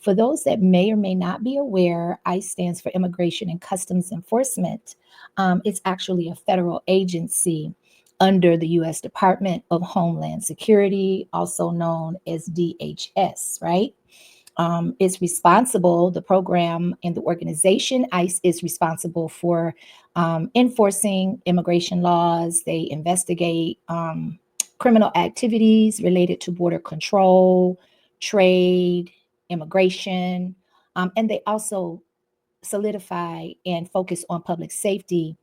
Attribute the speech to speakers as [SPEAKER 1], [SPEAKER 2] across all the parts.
[SPEAKER 1] For those that may or may not be aware, ICE stands for Immigration and Customs Enforcement. It's actually a federal agency under the U.S. Department of Homeland Security, also known as DHS, right? Is responsible, the program and the organization, ICE, is responsible for enforcing immigration laws. They investigate criminal activities related to border control, trade, immigration, and they also solidify and focus on public safety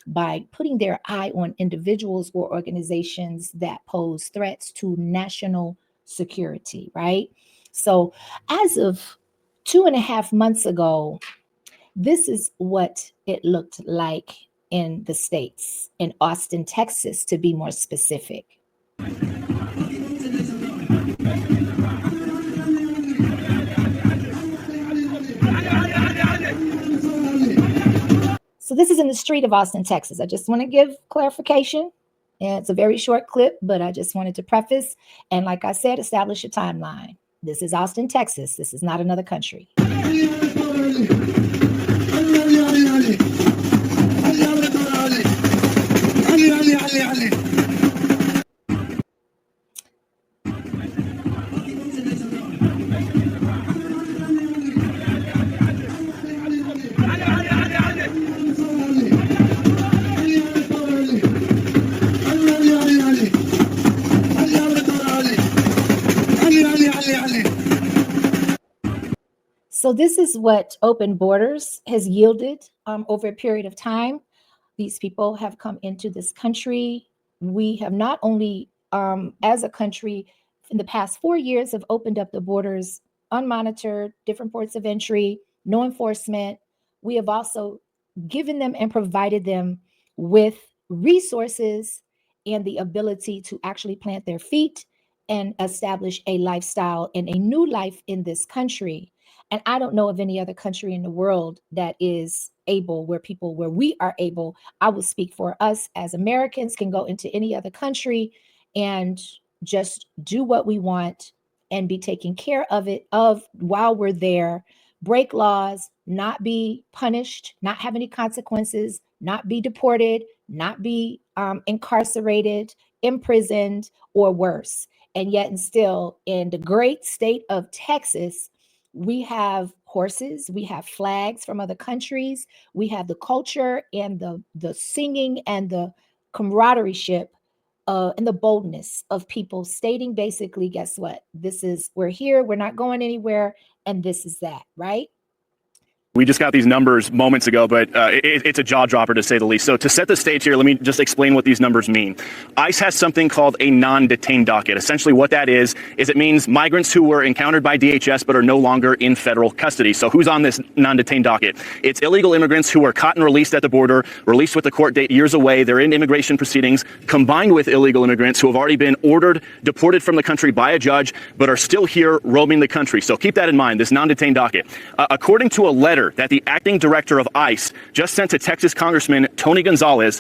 [SPEAKER 1] by putting their eye on individuals or organizations that pose threats to national security, right? So as of 2.5 months ago, this is what it looked like in the States, in Austin, Texas, to be more specific. So this is in the street of Austin, Texas. I just want to give clarification. And it's a very short clip, but I just wanted to preface and, like I said, establish a timeline. This is Austin, Texas. This is not another country. So this is what open borders has yielded over a period of time. These people have come into this country. We have not only, as a country, in the past 4 years, have opened up the borders unmonitored, different ports of entry, no enforcement. We have also given them and provided them with resources and the ability to actually plant their feet and establish a lifestyle and a new life in this country. And I don't know of any other country in the world that is able, where we are able, I will speak for us as Americans, can go into any other country and just do what we want and be taken care of while we're there, break laws, not be punished, not have any consequences, not be deported, not be incarcerated, imprisoned, or worse. And yet and still, in the great state of Texas, we have horses, we have flags from other countries, we have the culture and the singing and the camaraderie and the boldness of people stating basically, guess what? We're here, we're not going anywhere, and this is that, right?
[SPEAKER 2] We just got these numbers moments ago, but it's a jaw dropper to say the least. So to set the stage here, let me just explain what these numbers mean. ICE has something called a non-detained docket. Essentially what that is it means migrants who were encountered by DHS but are no longer in federal custody. So who's on this non-detained docket? It's illegal immigrants who were caught and released at the border, released with the court date years away. They're in immigration proceedings, combined with illegal immigrants who have already been ordered, deported from the country by a judge, but are still here roaming the country. So keep that in mind, this non-detained docket. According to a letter that the acting director of ICE just sent to Texas Congressman Tony Gonzalez,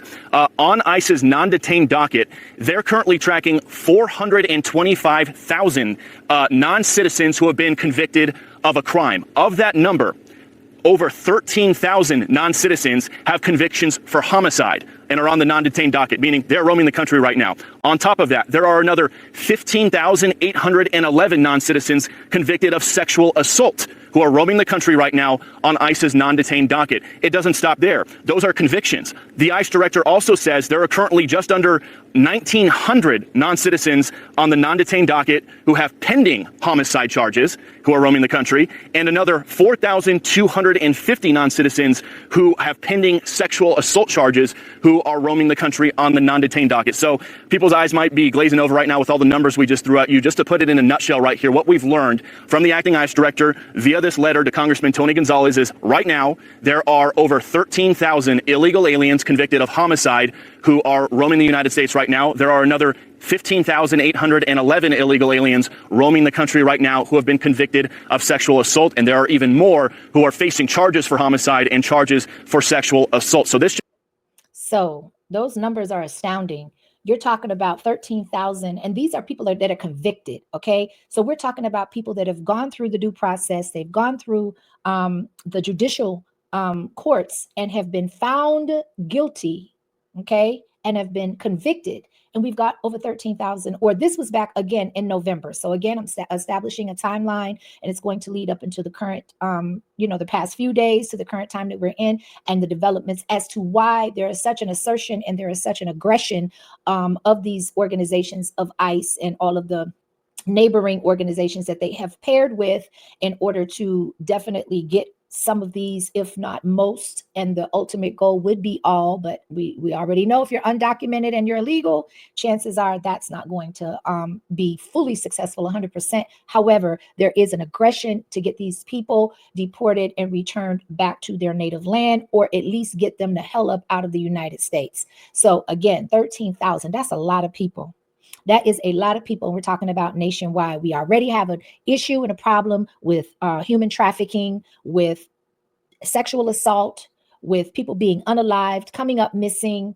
[SPEAKER 2] on ICE's non-detained docket, they're currently tracking 425,000 non-citizens who have been convicted of a crime. Of that number, over 13,000 non-citizens have convictions for homicide and are on the non-detained docket, meaning they're roaming the country right now. On top of that, there are another 15,811 non-citizens convicted of sexual assault who are roaming the country right now on ICE's non-detained docket. It doesn't stop there. Those are convictions. The ICE director also says there are currently just under 1,900 non-citizens on the non-detained docket who have pending homicide charges, who are roaming the country, and another 4,250 non-citizens who have pending sexual assault charges, who are roaming the country on the non-detained docket. So people's eyes might be glazing over right now with all the numbers we just threw at you. Just to put it in a nutshell right here, what we've learned from the acting ICE director via this letter to Congressman Tony Gonzalez is right now there are over 13,000 illegal aliens convicted of homicide who are roaming the United States right now. There are another 15,811 illegal aliens roaming the country right now who have been convicted of sexual assault, and there are even more who are facing charges for homicide and charges for sexual assault. So those numbers are astounding.
[SPEAKER 1] you're talking about 13,000. And these are people that are convicted. Okay. So we're talking about people that have gone through the due process. They've gone through the judicial courts and have been found guilty. Okay. And have been convicted. And we've got over 13,000, or this was back again in November. So again, I'm establishing a timeline, and it's going to lead up into the current, the past few days to the current time that we're in, and the developments as to why there is such an assertion and there is such an aggression of these organizations of ICE and all of the neighboring organizations that they have paired with in order to definitely get some of these, if not most, and the ultimate goal would be all, but we already know if you're undocumented and you're illegal, chances are that's not going to be fully successful 100%. However, there is an aggression to get these people deported and returned back to their native land, or at least get them the hell up out of the United States. So again, 13,000, that's a lot of people. That is a lot of people. We're talking about nationwide. We already have an issue and a problem with human trafficking, with sexual assault, with people being unalived, coming up missing.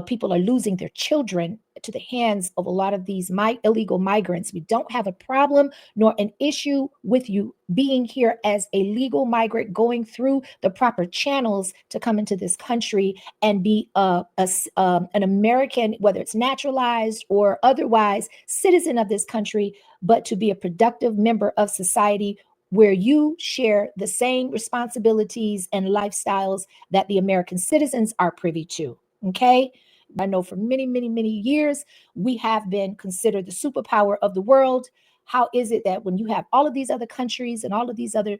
[SPEAKER 1] People are losing their children to the hands of a lot of these illegal migrants. We don't have a problem nor an issue with you being here as a legal migrant, going through the proper channels to come into this country and be an American, whether it's naturalized or otherwise, citizen of this country, but to be a productive member of society where you share the same responsibilities and lifestyles that the American citizens are privy to. Okay. I know for many, many, many years, we have been considered the superpower of the world. How is it that when you have all of these other countries and all of these other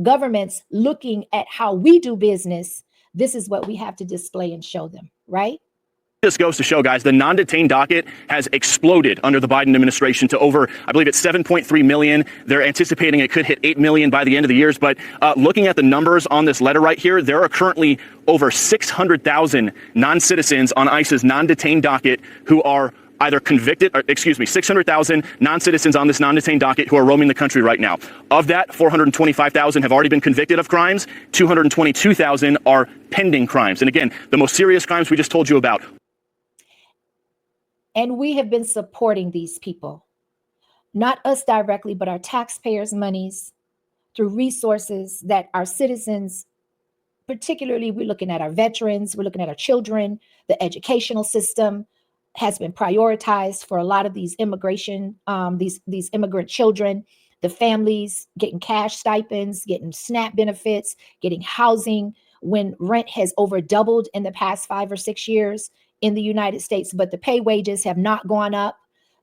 [SPEAKER 1] governments looking at how we do business, this is what we have to display and show them, right?
[SPEAKER 2] This goes to show, guys, the non-detained docket has exploded under the Biden administration to over, I believe it's 7.3 million. They're anticipating it could hit 8 million by the end of the year. But looking at the numbers on this letter right here, there are currently over 600,000 non-citizens on ICE's non-detained docket who are either convicted, 600,000 non-citizens on this non-detained docket who are roaming the country right now. Of that, 425,000 have already been convicted of crimes. 222,000 are pending crimes. And again, the most serious crimes we just told you about.
[SPEAKER 1] And we have been supporting these people, not us directly, but our taxpayers' monies through resources that our citizens, particularly we're looking at our veterans, we're looking at our children, the educational system has been prioritized for a lot of these immigration, these immigrant children, the families getting cash stipends, getting SNAP benefits, getting housing when rent has over doubled in the past 5 or 6 years in the United States, but the pay wages have not gone up.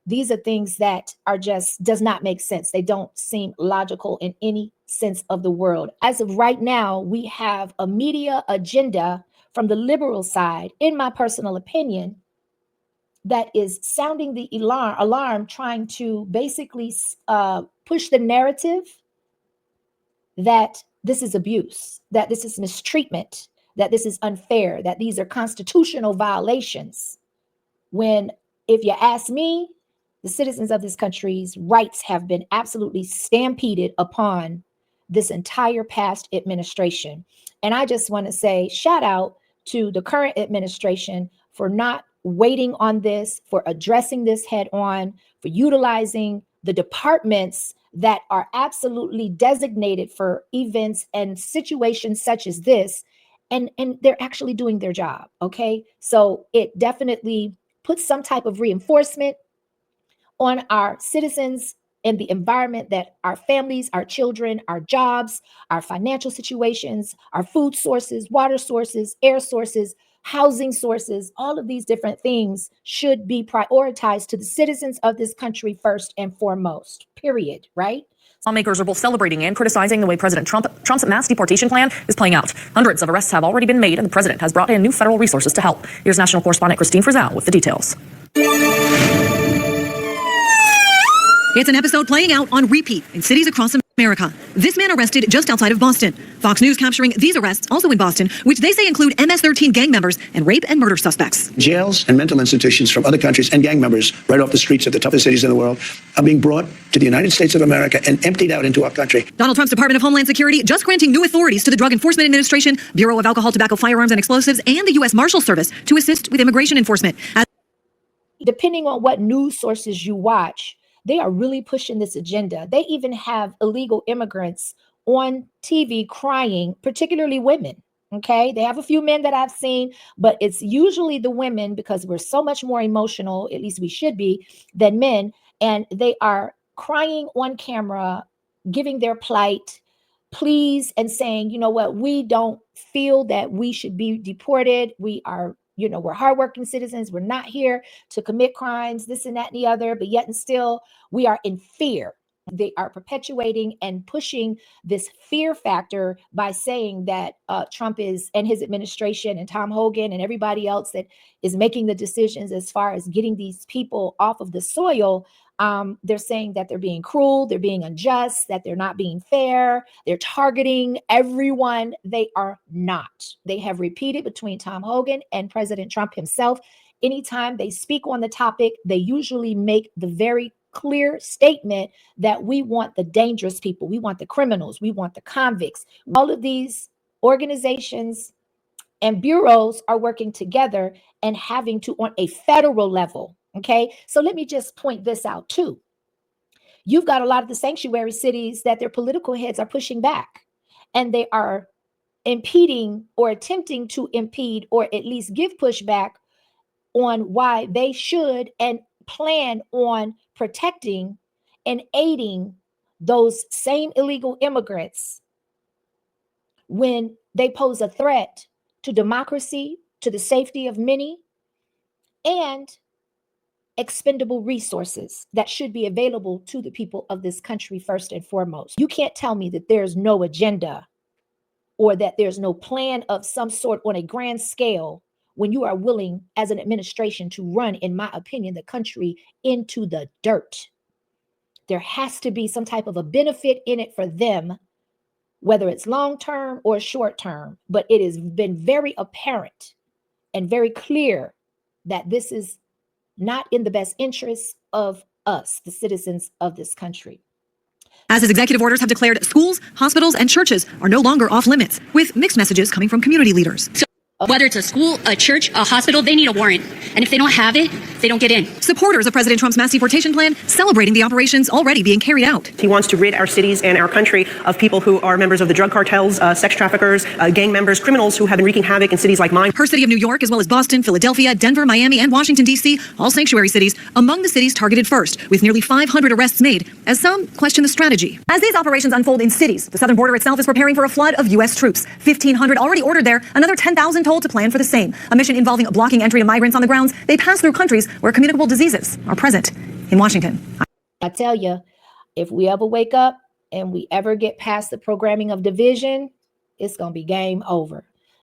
[SPEAKER 1] These are things that are just does not make sense. They don't seem logical in any sense of the world. As of right now, we have a media agenda from the liberal side, in my personal opinion, that is sounding the alarm, trying to basically push the narrative that this is abuse, that this is mistreatment, that this is unfair, that these are constitutional violations. When, if you ask me, the citizens of this country's rights have been absolutely stampeded upon this entire past administration. And I just want to say, shout out to the current administration for not waiting on this, for addressing this head on, for utilizing the departments that are absolutely designated for events and situations such as this. And they're actually doing their job. Okay. So it definitely puts some type of reinforcement on our citizens and the environment that our families, our children, our jobs, our financial situations, our food sources, water sources, air sources, housing sources, all of these different things should be prioritized to the citizens of this country first and foremost, period, right?
[SPEAKER 3] Lawmakers are both celebrating and criticizing the way President Trump's mass deportation plan is playing out. Hundreds of arrests have already been made, and the president has brought in new federal resources to help. Here's national correspondent Christine Frizzell with the details.
[SPEAKER 4] It's an episode playing out on repeat in cities across America. America. This man arrested just outside of Boston. Fox News capturing these arrests also in Boston, which they say include MS-13 gang members and rape and murder suspects.
[SPEAKER 5] Jails and mental institutions from other countries and gang members right off the streets of the toughest cities in the world are being brought to the United States of America and emptied out into our country.
[SPEAKER 4] Donald Trump's Department of Homeland Security just granting new authorities to the Drug Enforcement Administration, Bureau of Alcohol, Tobacco, Firearms, and Explosives, and the U.S. Marshal Service to assist with immigration enforcement.
[SPEAKER 1] Depending on what news sources you watch, they are really pushing this agenda. They even have illegal immigrants on TV crying, particularly women. Okay. They have a few men that I've seen, but it's usually the women because we're so much more emotional, at least we should be, than men. And they are crying on camera, giving their plight, pleas, and saying, you know what, we don't feel that we should be deported. We are, we're hardworking citizens. We're not here to commit crimes, this and that and the other, but yet and still we are in fear. They are perpetuating and pushing this fear factor by saying that Trump is and his administration and Tom Hogan and everybody else that is making the decisions as far as getting these people off of the soil. They're saying that they're being cruel, they're being unjust, that they're not being fair, they're targeting everyone. They are not. They have repeated between Tom Hogan and President Trump himself. Anytime they speak on the topic, they usually make the very clear statement that we want the dangerous people, we want the criminals, we want the convicts. All of these organizations and bureaus are working together and having to, on a federal level. Okay, so let me just point this out too. You've got a lot of the sanctuary cities that their political heads are pushing back, and they are impeding or attempting to impede or at least give pushback on why they should and plan on protecting and aiding those same illegal immigrants when they pose a threat to democracy, to the safety of many, and expendable resources that should be available to the people of this country first and foremost. You can't tell me that there's no agenda or that there's no plan of some sort on a grand scale when you are willing as an administration to run, in my opinion, the country into the dirt. There has to be some type of a benefit in it for them, whether it's long-term or short-term, but it has been very apparent and very clear that this is not in the best interests of us, the citizens of this country.
[SPEAKER 4] As his executive orders have declared, schools, hospitals, and churches are no longer off limits, with mixed messages coming from community leaders.
[SPEAKER 6] Whether it's a school, a church, a hospital, they need a warrant. And if they don't have it, they don't get in.
[SPEAKER 4] Supporters of President Trump's mass deportation plan celebrating the operations already being carried out.
[SPEAKER 7] He wants to rid our cities and our country of people who are members of the drug cartels, sex traffickers, gang members, criminals who have been wreaking havoc in cities like mine.
[SPEAKER 4] Her city of New York, as well as Boston, Philadelphia, Denver, Miami, and Washington, D.C., all sanctuary cities, among the cities targeted first, with nearly 500 arrests made, as some question the strategy. As these operations unfold in cities, the southern border itself is preparing for a flood of U.S. troops. 1,500 already ordered there, another 10,000 told to plan for the same. A mission involving blocking entry to migrants on the grounds they pass through countries where communicable diseases are present. In Washington.
[SPEAKER 1] I tell you, if we ever wake up and we ever get past the programming of division, it's going to be game over.